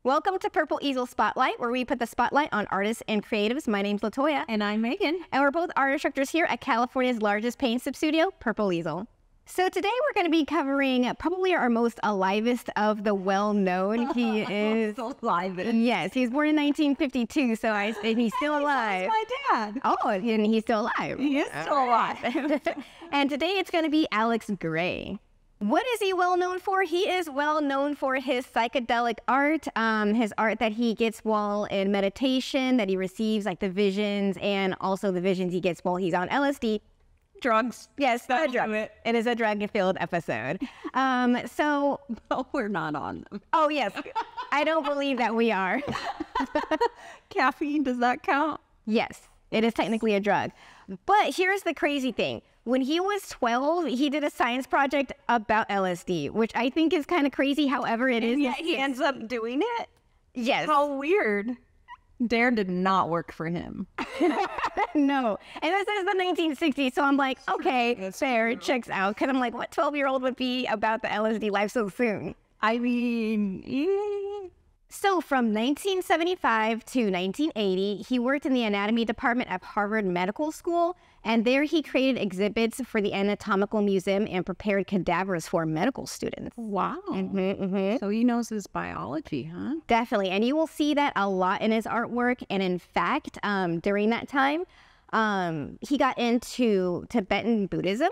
Welcome to Purple Easel Spotlight, where we put the spotlight on artists and creatives. My name's Latoya. And I'm Megan. And we're both art instructors here at California's largest paint studio, Purple Easel. So today we're going to be covering probably our most alivest of the well-known. He is... Alivest. Yes, he was born in 1952, so he's still alive. That's my dad. Oh, and he's still alive. He is still alive. And today it's going to be Alex Grey. What is he well known for? He is well known for his psychedelic art, his art that he gets while in meditation, that he receives like the visions, and also the visions he gets while he's on LSD. Drugs. Yes, That'll a drug. do it. It is a drug-filled episode. No, we're not on them. Oh yes, I don't believe that we are. Caffeine, does that count? Yes, it is technically a drug. But here's the crazy thing. When he was 12, he did a science project about LSD, which I think is kind of crazy. However, it is. Yeah, he ends up doing it? Yes. How weird. Dare did not work for him. No. And this is the 1960s, so I'm like, okay, That's fair, true. checks out. Because I'm like, what 12-year-old would be about the LSD life so soon? I mean, So from 1975 to 1980, he worked in the anatomy department at Harvard Medical School, and there he created exhibits for the Anatomical Museum and prepared cadavers for medical students. wow. Mm-hmm. So he knows his biology, huh? Definitely, and you will see that a lot in his artwork. And in fact, during that time, he got into Tibetan Buddhism,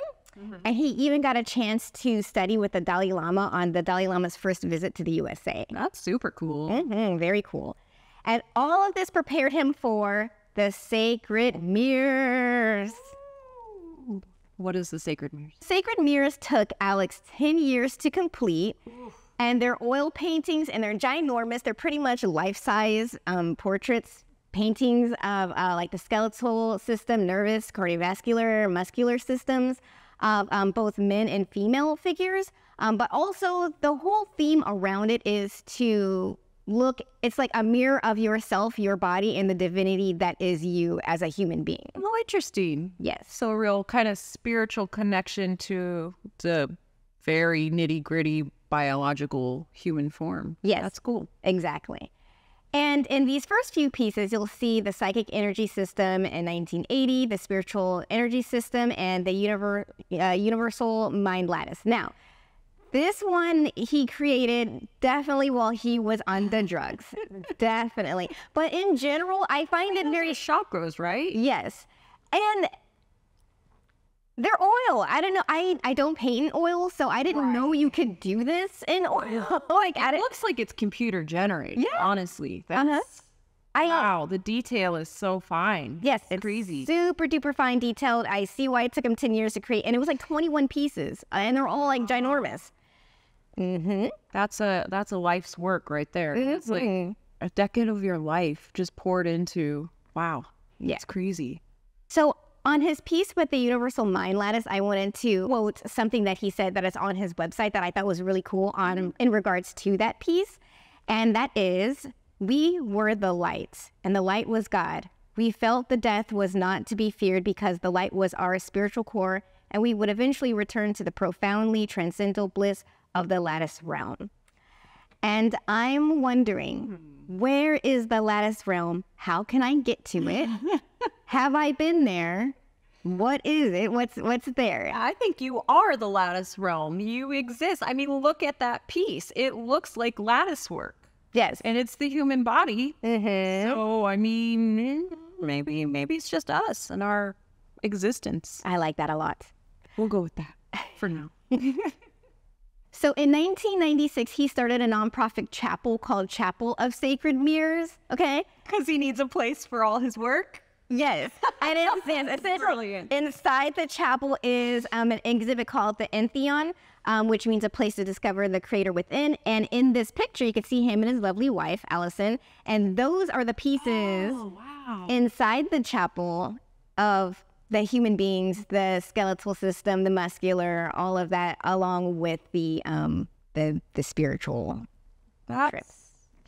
and he even got a chance to study with the Dalai Lama on the Dalai Lama's first visit to the USA. That's super cool. Very cool. And all of this prepared him for the sacred mirrors. What is the sacred mirrors? Sacred mirrors took Alex 10 years to complete, and they're oil paintings, and they're ginormous. They're pretty much life-size portraits, paintings of like the skeletal system, nervous, cardiovascular, muscular systems, both men and female figures. But also the whole theme around it is to look, it's like a mirror of yourself, your body, and the divinity that is you as a human being. Oh, interesting. Yes. So a real kind of spiritual connection to the very nitty-gritty biological human form. Yes. That's cool. Exactly. And in these first few pieces, you'll see the psychic energy system in 1980, the spiritual energy system, and the universal mind lattice. Now, this one he created definitely while he was on the drugs. Definitely. But in general, I find it very... chakras, right? Yes. And they're oil. I don't know. I don't paint in oil, so I didn't know you could do this in oil. Like, It looks like it's computer generated. Yeah. Honestly. That's, I wow, the detail is so fine. Yes, It's crazy. Super duper fine detailed. I see why it took him 10 years to create, and it was like 21 pieces, and they're all like ginormous. That's a life's work right there. It's like a decade of your life just poured into, wow. Yeah. It's crazy. So on his piece with the Universal Mind Lattice, I wanted to quote something that he said that is on his website that I thought was really cool in regards to that piece. And that is, we were the light, and the light was God. We felt the death was not to be feared because the light was our spiritual core, and we would eventually return to the profoundly transcendental bliss of the lattice realm. And I'm wondering, where is the lattice realm? How can I get to it? Have I been there? What is it? What's there? I think you are the lattice realm. You exist. I mean, look at that piece. It looks like lattice work. Yes. And it's the human body. So, I mean, maybe it's just us and our existence. I like that a lot. We'll go with that for now. So in 1996, he started a nonprofit chapel called Chapel of Sacred Mirrors. Okay. Because he needs a place for all his work. Yes. And it's Brilliant. Inside the chapel is an exhibit called the Entheon, which means a place to discover the creator within. And in this picture, you can see him and his lovely wife, Allison. And those are the pieces inside the chapel of the human beings, the skeletal system, the muscular, all of that, along with the spiritual trip.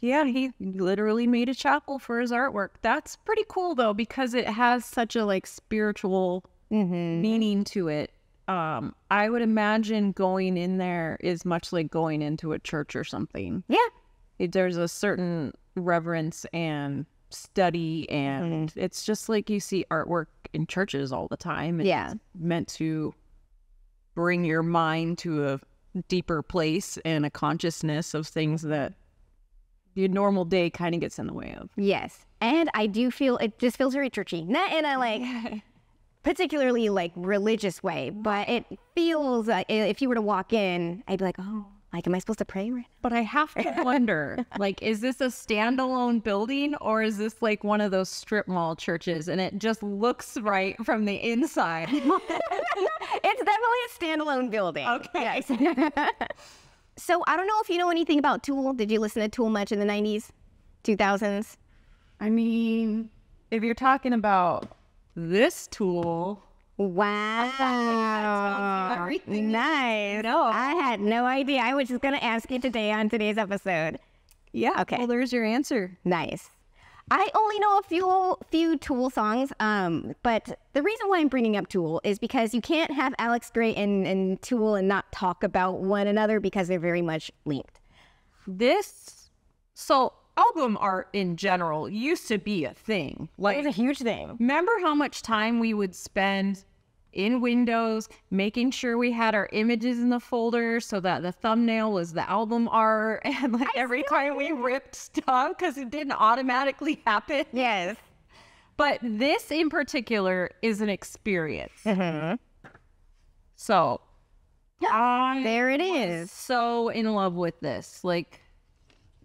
Yeah, he literally made a chapel for his artwork. That's pretty cool though, because it has such a like spiritual meaning to it. I would imagine going in there is much like going into a church or something. Yeah. there's a certain reverence and study, and it's just like you see artwork in churches all the time. It's meant to bring your mind to a deeper place and a consciousness of things that your normal day kind of gets in the way of. Yes. And I do feel it just feels very churchy. Not in a like particularly like religious way, but it feels like if you were to walk in, I'd be like, oh, like, am I supposed to pray right now? But I have to wonder, like, is this a standalone building or is this like one of those strip mall churches and it just looks right from the inside? It's definitely a standalone building. Okay. Yes. So I don't know if you know anything about Tool. Did you listen to Tool much in the 90s, 2000s? I mean, if you're talking about this Tool. Wow. Nice. No. I had no idea. I was just going to ask you today on today's episode. Yeah. Okay. Well, there's your answer. Nice. I only know a few Tool songs, but the reason why I'm bringing up Tool is because you can't have Alex Gray and Tool and not talk about one another because they're very much linked. So album art in general used to be a thing. Like, It was a huge thing. remember how much time we would spend in Windows making sure we had our images in the folder so that the thumbnail was the album art, and like every time we ripped stuff because it didn't automatically happen. Yes. But this in particular is an experience. Mm-hmm. So I There it was is. so in love with this. Like,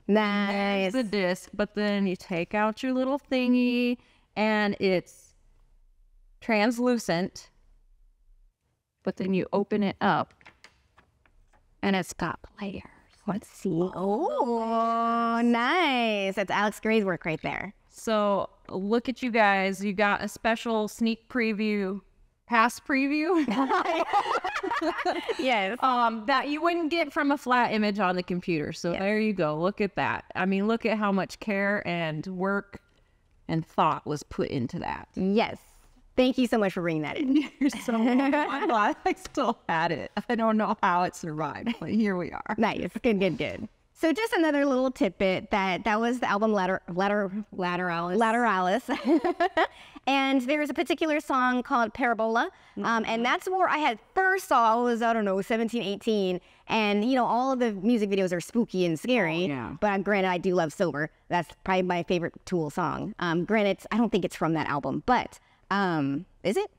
Nice. the disc, but then you take out your little thingy and it's translucent, but then you open it up and it's got players. Let's see. Oh, nice. That's Alex Gray's work right there. So look at you guys. You got a special sneak preview, past preview Yes. that you wouldn't get from a flat image on the computer. So there you go. Look at that. I mean, look at how much care and work and thought was put into that. Yes. Thank you so much for bringing that in. You're so I'm glad I still had it. I don't know how it survived, but here we are. Nice. Good. So just another little tidbit that was the album Lateralis. And there's a particular song called Parabola. And that's where I had first saw, I was, I don't know, 17, 18. And, you know, all of the music videos are spooky and scary. Yeah. But granted, I do love Silver. That's probably my favorite Tool song. Granted, I don't think it's from that album, but is it?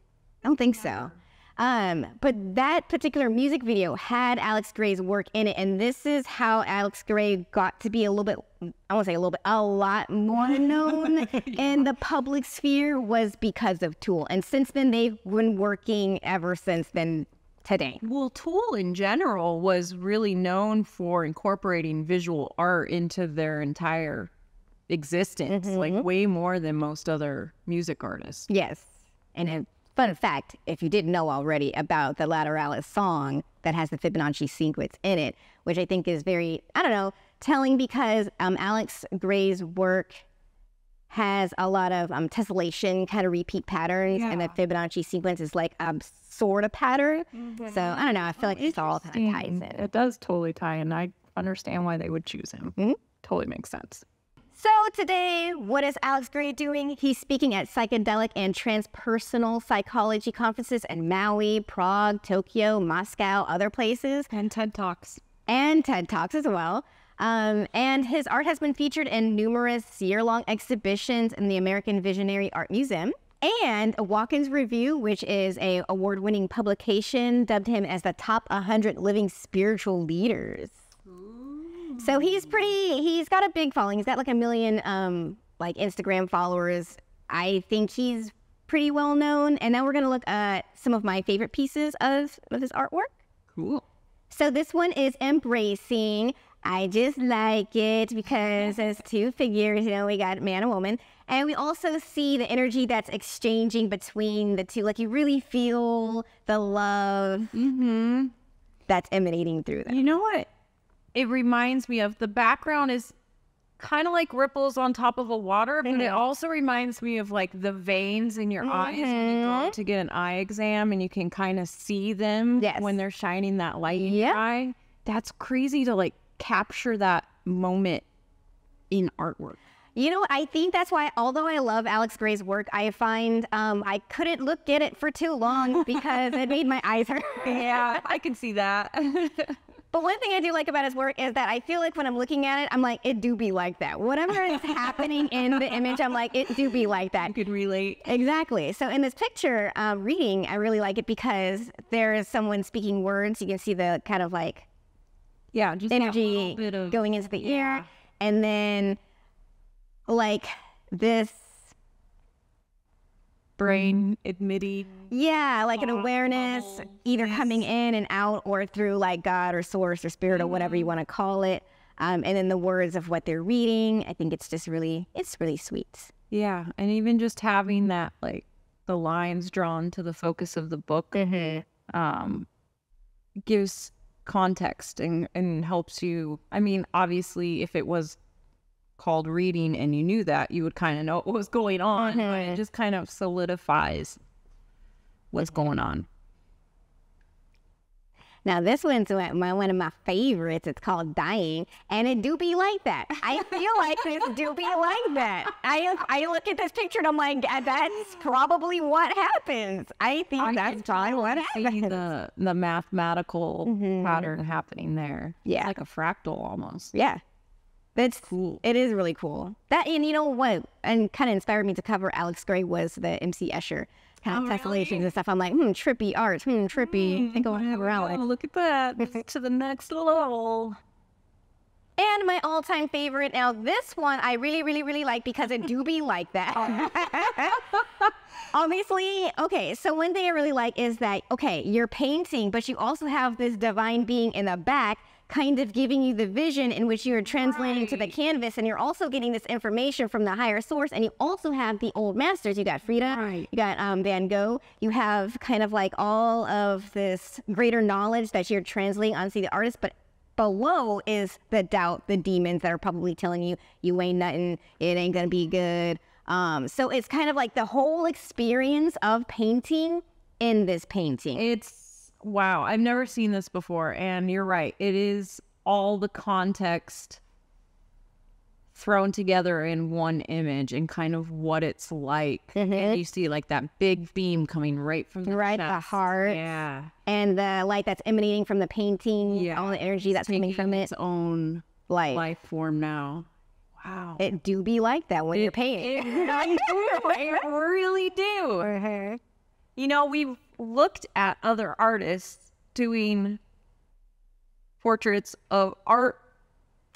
I don't think so. But that particular music video had Alex Gray's work in it, and this is how Alex Gray got to be a little bit, I won't say a little bit, a lot more known in the public sphere was because of Tool. And since then, they've been working ever since then today. Well, Tool in general was really known for incorporating visual art into their entire existence, like way more than most other music artists. Yes. And a fun fact, if you didn't know already, about the Lateralis song that has the Fibonacci sequence in it, which I think is very, I don't know, telling because Alex Gray's work has a lot of tessellation kind of repeat patterns, and the Fibonacci sequence is like a sort of pattern. So I don't know, I feel like it's all kind of ties in. It does totally tie in. I understand why they would choose him. Totally makes sense. So today, what is Alex Gray doing? He's speaking at psychedelic and transpersonal psychology conferences in Maui, Prague, Tokyo, Moscow, other places. And TED Talks. And TED Talks as well. And his art has been featured in numerous year-long exhibitions in the American Visionary Art Museum. And a Walk-ins Review, which is a award-winning publication, dubbed him as the top 100 living spiritual leaders. So he's got a big following. He's got like 1 million like Instagram followers. I think he's pretty well known. And now we're going to look at some of my favorite pieces of his artwork. Cool. So this one is Embracing. I just like it because there's two figures, you know, we got man and woman. And we also see the energy that's exchanging between the two. Like you really feel the love that's emanating through them. You know what it reminds me of? The background is kind of like ripples on top of a water, but it also reminds me of like the veins in your eyes when you go to get an eye exam and you can kind of see them when they're shining that light in your eye. That's crazy to like capture that moment in artwork. You know, I think that's why, although I love Alex Gray's work, I find I couldn't look at it for too long because it made my eyes hurt. Yeah, I can see that. But one thing I do like about his work is that I feel like when I'm looking at it, I'm like, it do be like that. Whatever is happening in the image, I'm like, it do be like that. You could relate. Exactly. So in this picture, reading, I really like it because there is someone speaking words. You can see the kind of like just energy going into the ear. And then like this brain admitting. Yeah, like an awareness either coming in and out or through like God or source or spirit or whatever you want to call it. And then the words of what they're reading. I think it's just really sweet. Yeah. And even just having that, like the lines drawn to the focus of the book gives context and helps you. I mean, obviously, if it was called reading and you knew that, you would kind of know what was going on. But it just kind of solidifies what's going on. Now this one's one of my favorites. It's called Dying, and it do be like that. I feel like this do be like that. I look at this picture and I'm like, that's probably what happens. I think that's probably what happens. See the mathematical pattern happening there. Yeah, it's like a fractal almost. Yeah. That's cool. It is really cool. That, and you know what, and kind of inspired me to cover Alex Gray was the MC Escher kind of tessellations and stuff. I'm like, trippy art, trippy. I think I want to have Alex. Oh, look at that. This is to the next level. And my all-time favorite, now this one I really, really, really like because it do be like that. Obviously, okay, so one thing I really like is that, okay, you're painting, but you also have this divine being in the back kind of giving you the vision in which you're translating to the canvas, and you're also getting this information from the higher source, and you also have the old masters. You got Frida, you got Van Gogh, you have kind of like all of this greater knowledge that you're translating onto the artist, but below is the doubt, the demons that are probably telling you, you ain't nothing, it ain't gonna be good. So it's kind of like the whole experience of painting in this painting. Wow, I've never seen this before, and you're right. It is all the context thrown together in one image and kind of what it's like. And you see like that big beam coming right from the chest. The heart. Yeah. And the light that's emanating from the painting, all the energy that's coming from it. Its own life form now. Wow. It do be like that when you're painting. It really do. You know, we've looked at other artists doing portraits of art.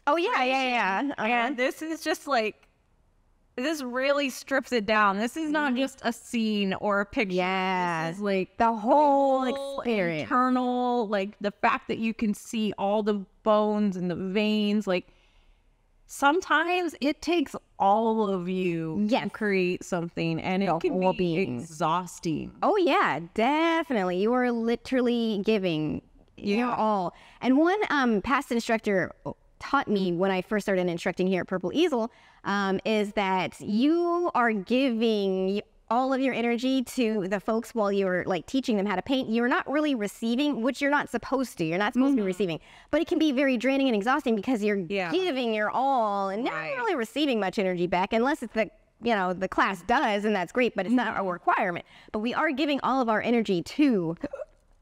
Oh, yeah. And this is just like, this really strips it down. This is not just a scene or a picture. Yeah. This is like the whole experience. Internal, like the fact that you can see all the bones and the veins, like sometimes it takes all of you to create something, and it can be exhausting. Oh yeah, definitely. You are literally giving your all. And one past instructor taught me when I first started instructing here at Purple Easel is that you are giving all of your energy to the folks while you're like teaching them how to paint. You're not really receiving, which you're not supposed to. You're not supposed to be receiving, but it can be very draining and exhausting because you're giving your all and not really receiving much energy back, unless it's the class does, and that's great, but it's not a requirement. But we are giving all of our energy to.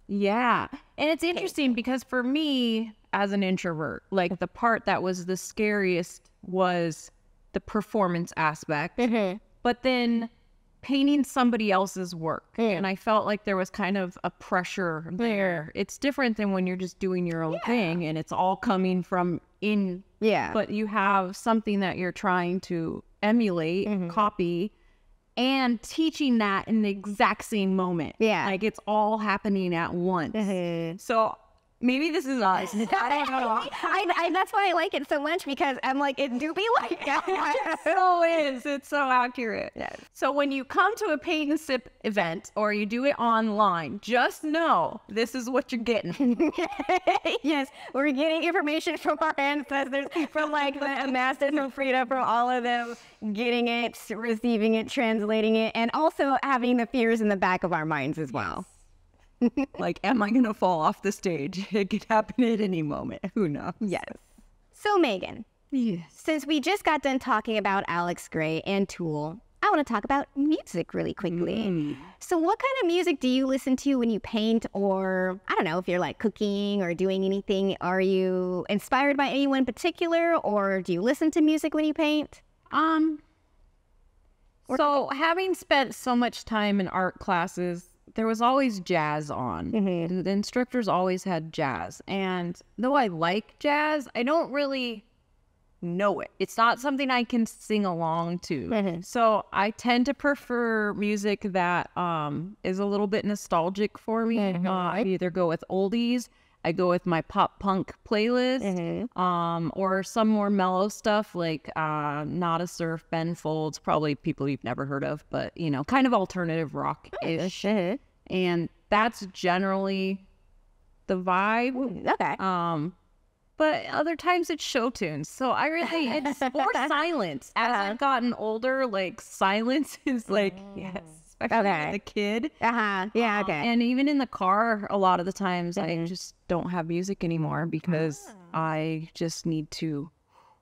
Yeah. And it's interesting because for me as an introvert, like the part that was the scariest was the performance aspect, but then painting somebody else's work. And I felt like there was kind of a pressure there. It's different than when you're just doing your own thing and it's all coming from in. Yeah. But you have something that you're trying to emulate, copy, and teaching that in the exact same moment. Yeah. Like it's all happening at once. So maybe this is us. I don't know. That's why I like it so much, because I'm like, it do be like that. So is. It's so accurate. Yes. So when you come to a paint and sip event or you do it online, just know this is what you're getting. Yes. We're getting information from our ancestors, from like the masters, from Frida, from all of them, getting it, receiving it, translating it, and also having the fears in the back of our minds as well. Like, am I going to fall off the stage? It could happen at any moment. Who knows? Yes. So, Megan, since we just got done talking about Alex Grey and Tool, I want to talk about music really quickly. So what kind of music do you listen to when you paint, or I don't know, if you're like cooking or doing anything? Are you inspired by anyone in particular, or do you listen to music when you paint? So having spent so much time in art classes, there was always jazz on. The instructors always had jazz. And though I like jazz, I don't really know it. It's not something I can sing along to. So I tend to prefer music that is a little bit nostalgic for me. I either go with oldies, I go with my pop punk playlist, or some more mellow stuff like Not a Surf, Ben Folds, probably people you've never heard of, but you know, kind of alternative rock-ish. And that's generally the vibe. Okay. But other times it's show tunes. So I really, it's more silence. As I've gotten older, like silence is like, yes, especially as a kid. Yeah, okay. And even in the car, a lot of the times I just don't have music anymore because I just need to,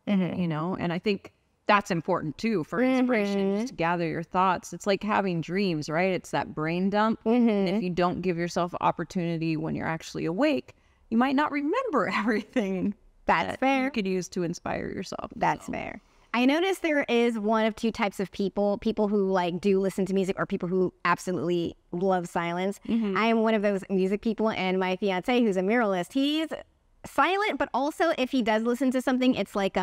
you know, and I think that's important too for inspiration, just to gather your thoughts. It's like having dreams, right? It's that brain dump. And if you don't give yourself opportunity when you're actually awake, you might not remember everything That's fair. you could use to inspire yourself. That's fair. I noticed there is one of two types of people who like do listen to music, or people who absolutely love silence. I am one of those music people, and my fiance, who's a muralist, he's silent, but also if he does listen to something, it's like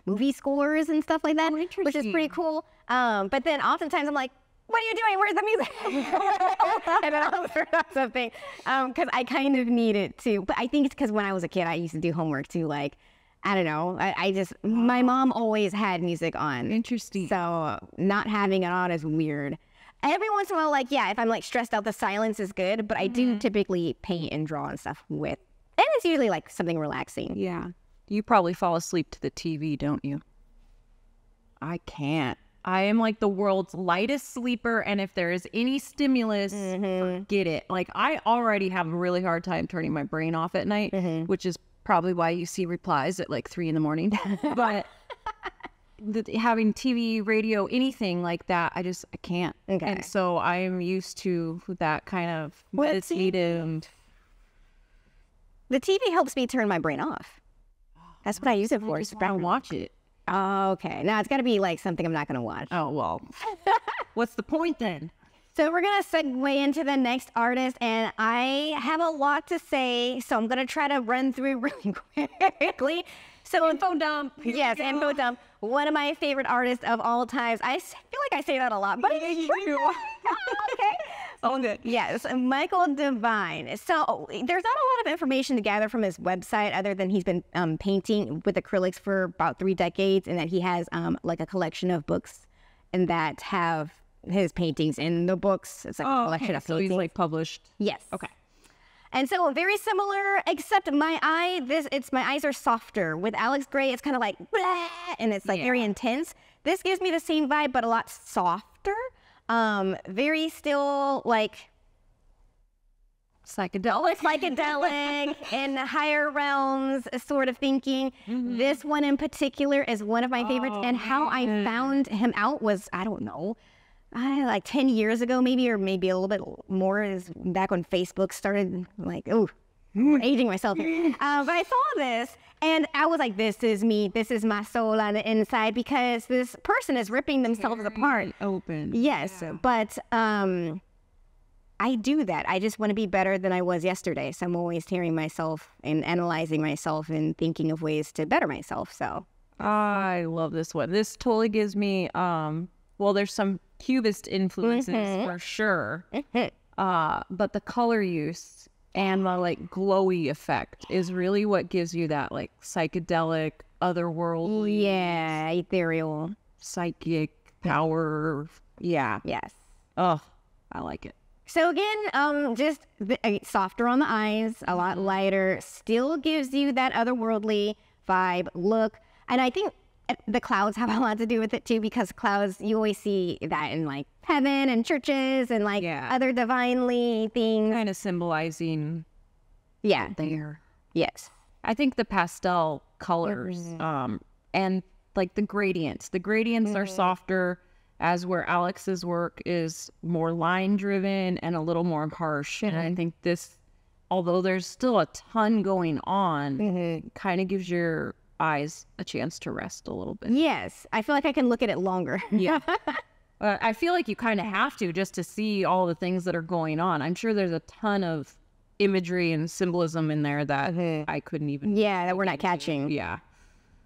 movie scores and stuff like that, which is pretty cool. But then oftentimes I'm like, what are you doing? Where's the music? And then I'll turn on something because I kind of need it too. But I think it's because when I was a kid, I used to do homework too. Like, I don't know. I just, my mom always had music on. Interesting. So not having it on is weird. Every once in a while, like, yeah, if I'm like stressed out, the silence is good. But I do typically paint and draw and stuff with. And it's usually like something relaxing. Yeah. You probably fall asleep to the TV, don't you? I can't. I am like the world's lightest sleeper, and if there is any stimulus, forget it. Like, I already have a really hard time turning my brain off at night, which is probably why you see replies at like 3 a.m. But having TV, radio, anything like that, I can't. Okay. And so I am used to that kind of meditative. The TV helps me turn my brain off. That's what I use it for. Just don't watch it. Oh, okay. Now it's got to be like something I'm not going to watch. Oh, well. What's the point then? So we're going to segue into the next artist, and I have a lot to say, so I'm going to try to run through really quickly. So info dump. Yes, info dump. One of my favorite artists of all times. I feel like I say that a lot, but it's true. Okay. All good. Yes, Michael Devine. So there's not a lot of information to gather from his website other than he's been painting with acrylics for about 3 decades, and that he has like a collection of books and that have his paintings in the books. It's like a collection of so paintings. he's like published. Yes. Okay. And so very similar, except my eyes are softer. With Alex Grey, it's kind of like blah, and it's like very intense. This gives me the same vibe, but a lot softer. Very still like psychedelic in higher realms sort of thinking. This one in particular is one of my favorites, and how I found him out was, I don't know, like 10 years ago maybe, or maybe a little bit more, is back when Facebook started, like, aging myself here. But I saw this and I was like, this is me, this is my soul on the inside, because this person is ripping themselves apart. Open. Yes, but I do that. I just want to be better than I was yesterday. So I'm always tearing myself and analyzing myself and thinking of ways to better myself. So I love this one. This totally gives me well, there's some Cubist influences for sure. But the color use and the like glowy effect is really what gives you that like psychedelic, otherworldly, ethereal, psychic power. Yeah. Yes. Oh, I like it. So again, just softer on the eyes, a lot lighter, still gives you that otherworldly vibe, look. And I think the clouds have a lot to do with it too, because clouds, you always see that in like heaven and churches and like other divinely things. Kind of symbolizing there. Yes. I think the pastel colors and like the gradients. The gradients are softer, as where Alex's work is more line driven and a little more harsh. And I think this, although there's still a ton going on, kind of gives your eyes a chance to rest a little bit. Yes, I feel like I can look at it longer. Yeah. I feel like you kind of have to, just to see all the things that are going on. I'm sure there's a ton of imagery and symbolism in there that I couldn't even... Yeah, that we're not catching. Yeah.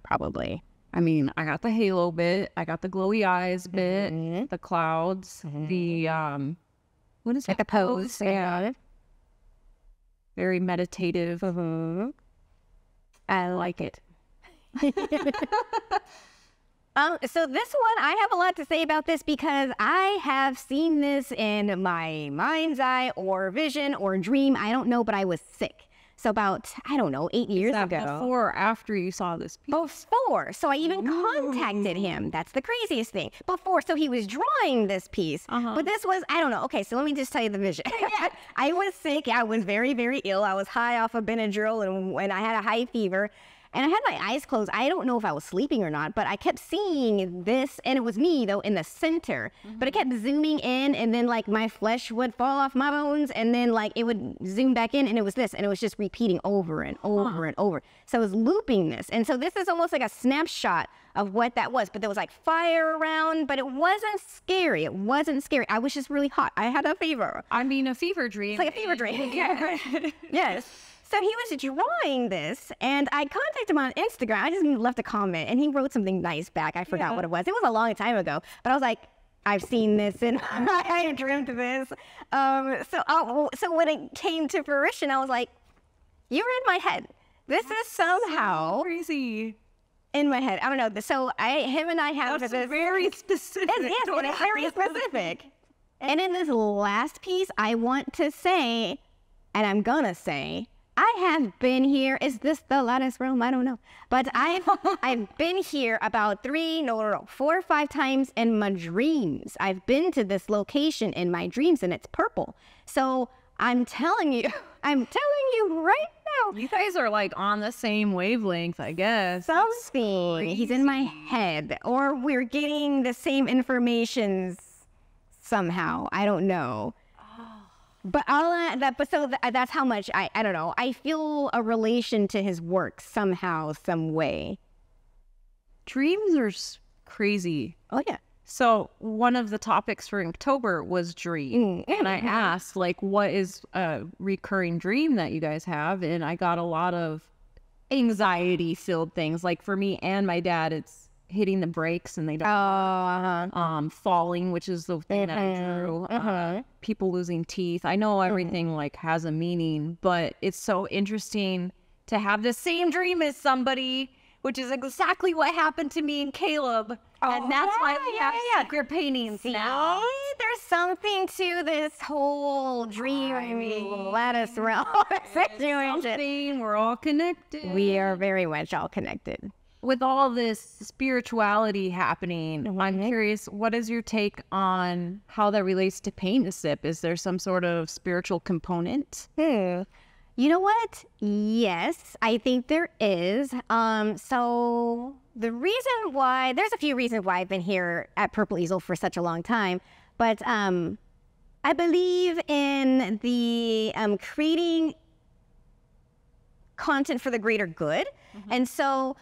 Probably. I mean, I got the halo bit, I got the glowy eyes bit, the clouds, the, what is Like that? the pose. Yeah. Very meditative. I like it. So this one, I have a lot to say about this because I have seen this in my mind's eye or vision or dream. I don't know, but I was sick. So about, I don't know, 8 years ago. Before or after you saw this piece? Before. So I even contacted him. That's the craziest thing. Before. So he was drawing this piece. But this was, I don't know. Okay, so let me just tell you the vision. I was sick. I was very, very ill. I was high off of Benadryl and I had a high fever. And I had my eyes closed. I don't know if I was sleeping or not, but I kept seeing this, and it was me, though, in the center. But it kept zooming in, and then, like, my flesh would fall off my bones, and then, like, it would zoom back in, and it was this, and it was just repeating over and over and over. So I was looping this. And so this is almost like a snapshot of what that was. But there was, like, fire around, but it wasn't scary. It wasn't scary. I was just really hot. I had a fever. I mean, a fever dream. It's like a fever dream. Yeah. Yes. So he was drawing this, and I contacted him on Instagram. I just left a comment, and he wrote something nice back. I forgot what it was. It was a long time ago, but I was like, I've seen this, and I dreamt of this. So when it came to fruition, I was like, you're in my head. This is somehow so crazy. In my head. I don't know. So him and I have That's this very specific. It's very specific. And in this last piece, I want to say, and I'm gonna say, I have been here. Is this the lattice realm? I don't know. But I've been here about 4 or 5 times in my dreams. I've been to this location in my dreams, and it's purple. So I'm telling you right now. You guys are like on the same wavelength, I guess. Something. He's in my head. Or we're getting the same information somehow. I don't know. But that's how much I don't know. I feel a relation to his work somehow, some way. Dreams are crazy. Oh yeah. So one of the topics for October was dream, and I asked like, what is a recurring dream that you guys have? And I got a lot of anxiety-filled things. Like for me and my dad, it's hitting the brakes and they don't falling, which is the thing that I drew. People losing teeth. I know everything like has a meaning, but it's so interesting to have the same dream as somebody, which is exactly what happened to me and Caleb. And that's why we have secret paintings now. There's something to this whole dream lattice realm situation. We're all connected. We are very much all connected. With all this spirituality happening, I'm curious, what is your take on how that relates to paint and sip? Is there some sort of spiritual component? You know what? Yes, I think there is. So the reason why, there's a few reasons why I've been here at Purple Easel for such a long time, but I believe in the creating content for the greater good. And so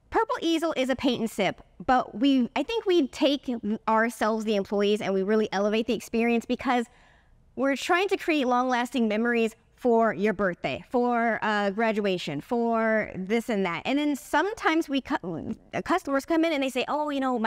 Purple Easel is a paint and sip, but I think we take ourselves, the employees, and we really elevate the experience because we're trying to create long-lasting memories for your birthday, for graduation, for this and that. And then sometimes customers come in and they say, oh, you know,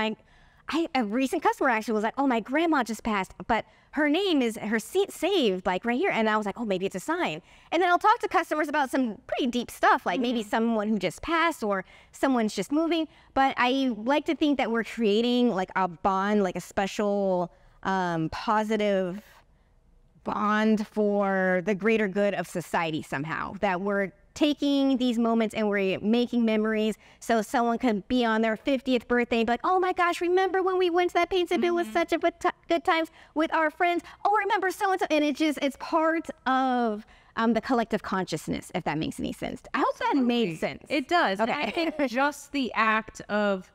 a recent customer actually was like, oh, my grandma just passed, but her name is, her seat saved, like right here. And I was like, oh, maybe it's a sign. And then I'll talk to customers about some pretty deep stuff, like maybe someone who just passed or someone's just moving. But I like to think that we're creating like a bond, like a special positive bond for the greater good of society somehow, that we're taking these moments and we're making memories so someone could be on their 50th birthday and be like, oh my gosh, remember when we went to that paint sip? It was such a good times with our friends. Oh, remember so-and-so. And it's part of the collective consciousness, if that makes any sense. I hope that made sense. It does. Okay. And I think just the act of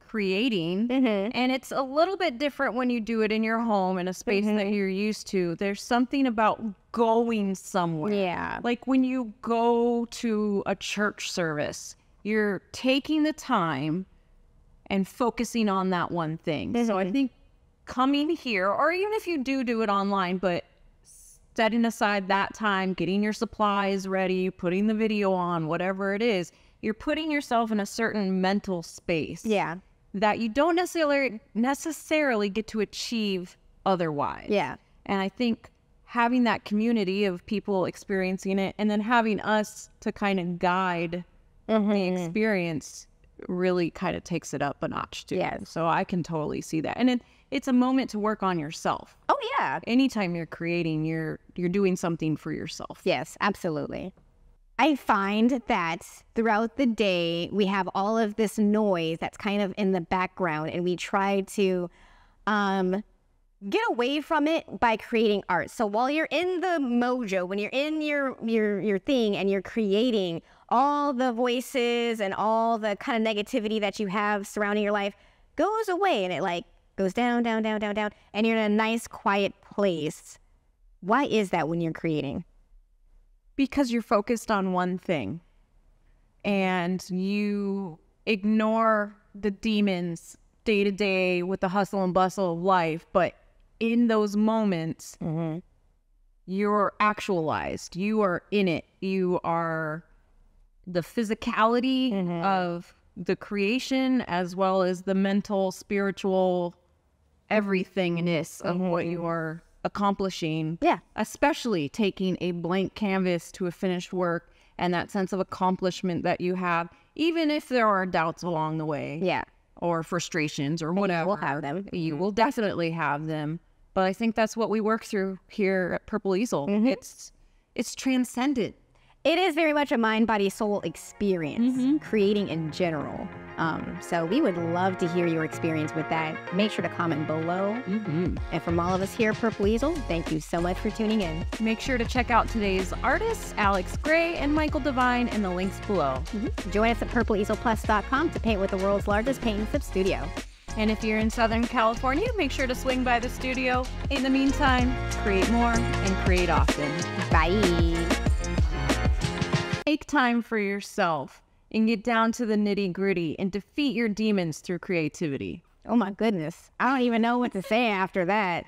creating, and it's a little bit different when you do it in your home in a space that you're used to. There's something about going somewhere. Yeah. Like when you go to a church service, you're taking the time and focusing on that one thing. So I think coming here, or even if you do it online, but setting aside that time, getting your supplies ready, putting the video on, whatever it is, you're putting yourself in a certain mental space. Yeah. That you don't necessarily get to achieve otherwise. Yeah. And I think having that community of people experiencing it, and then having us to kind of guide the experience, really kind of takes it up a notch too. Yes. So I can totally see that. And it's a moment to work on yourself. Oh, yeah. Anytime you're creating, you're doing something for yourself. Yes, absolutely. I find that throughout the day, we have all of this noise that's kind of in the background, and we try to get away from it by creating art. So while you're in the mojo, when you're in your thing and you're creating, all the voices and all the kind of negativity that you have surrounding your life goes away, and it like goes down, down, down, down, down, and you're in a nice, quiet place. Why is that when you're creating? Because you're focused on one thing and you ignore the demons day to day with the hustle and bustle of life. But in those moments, you're actualized. You are in it. You are the physicality of the creation, as well as the mental, spiritual, everythingness of what you are accomplishing. Yeah. Especially taking a blank canvas to a finished work, and that sense of accomplishment that you have, even if there are doubts along the way. Yeah. Or frustrations or whatever. We'll have them. You will definitely have them. But I think that's what we work through here at Purple Easel. It's transcendent. It is very much a mind, body, soul experience, creating in general. So we would love to hear your experience with that. Make sure to comment below. And from all of us here at Purple Easel, thank you so much for tuning in. Make sure to check out today's artists, Alex Gray and Michael Devine, in the links below. Join us at purpleeaselplus.com to paint with the world's largest paint and sip studio. And if you're in Southern California, make sure to swing by the studio. In the meantime, create more and create often. Bye. Take time for yourself and get down to the nitty-gritty and defeat your demons through creativity. Oh my goodness. I don't even know what to say after that.